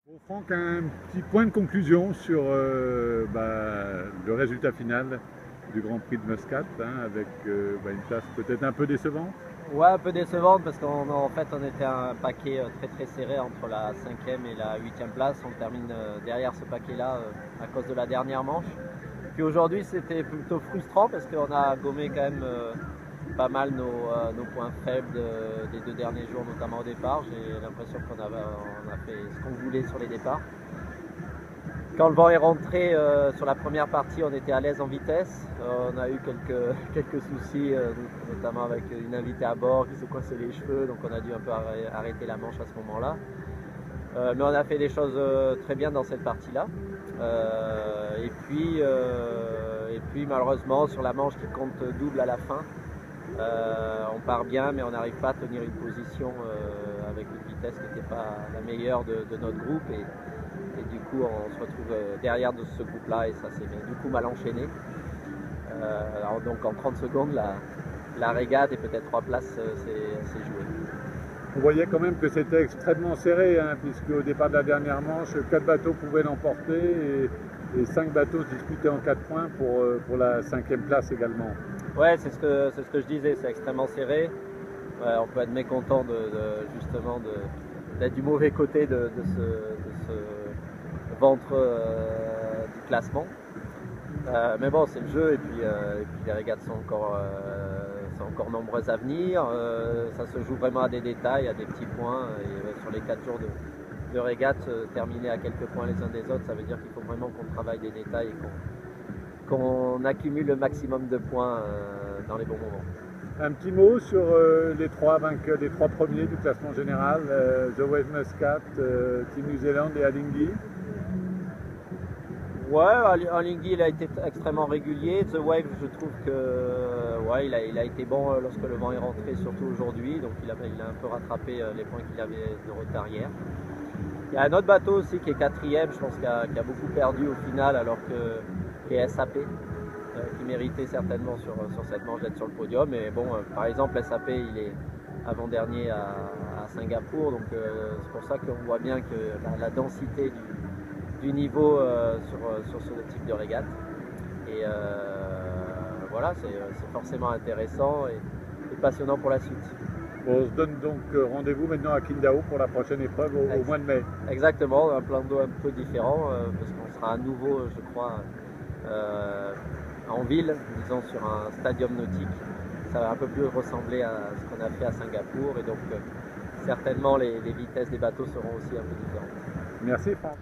Bon, Franck, un petit point de conclusion sur le résultat final du Grand Prix de Muscat, avec une place peut-être un peu décevante. Ouais, un peu décevante parce qu'en fait on était un paquet très serré entre la 5e et la 8e place. On termine derrière ce paquet-là à cause de la dernière manche. Puis aujourd'hui c'était plutôt frustrant parce qu'on a gommé quand même pas mal nos points faibles des 2 derniers jours, notamment au départ. J'ai l'impression qu'on a fait ce qu'on voulait sur les départs. Quand le vent est rentré sur la première partie, on était à l'aise en vitesse. On a eu quelques soucis, notamment avec une invitée à bord qui se coinçait les cheveux, donc on a dû un peu arrêter la manche à ce moment-là. Mais on a fait des choses très bien dans cette partie-là. Et puis malheureusement, sur la manche qui compte double à la fin, on part bien, mais on n'arrive pas à tenir une position avec une vitesse qui n'était pas la meilleure de notre groupe. Et du coup, on se retrouve derrière de ce groupe-là et ça s'est du coup mal enchaîné. Alors donc en 30 secondes, la régate et peut-être 3 places s'est jouée. On voyait quand même que c'était extrêmement serré, puisque au départ de la dernière manche, 4 bateaux pouvaient l'emporter et 5 bateaux se disputaient en 4 points pour la 5e place également. Ouais, c'est ce que je disais, c'est extrêmement serré. Ouais, on peut être mécontent justement d'être du mauvais côté de ce ventre du classement. Mais bon, c'est le jeu et puis les régates sont encore nombreuses à venir. Ça se joue vraiment à des détails, à des petits points. Et sur les 4 jours de régate, terminer à quelques points les uns des autres, ça veut dire qu'il faut vraiment qu'on travaille des détails et qu'on accumule le maximum de points dans les bons moments. Un petit mot sur les 3 vainqueurs, les 3 premiers du classement général, The Wave Muscat, Team New Zealand et Alinghi. Ouais, Alinghi il a été extrêmement régulier. The Wave, je trouve que ouais, il a été bon lorsque le vent est rentré, surtout aujourd'hui. Donc il a un peu rattrapé les points qu'il avait de retard hier. Il y a un autre bateau aussi qui est 4e, je pense qu'il a beaucoup perdu au final, alors qui est SAP, qui méritait certainement sur cette manche d'être sur le podium. Mais bon, par exemple, SAP, il est avant-dernier à Singapour, donc c'est pour ça qu'on voit bien que la densité du niveau sur ce type de régate. Et voilà, c'est forcément intéressant et passionnant pour la suite. On se donne donc rendez-vous maintenant à Qingdao pour la prochaine épreuve au mois de mai. Exactement, un plan d'eau un peu différent parce qu'on sera à nouveau, je crois, en ville, disons sur un stadium nautique. Ça va un peu plus ressembler à ce qu'on a fait à Singapour et donc certainement les vitesses des bateaux seront aussi un peu différentes. Merci Franck.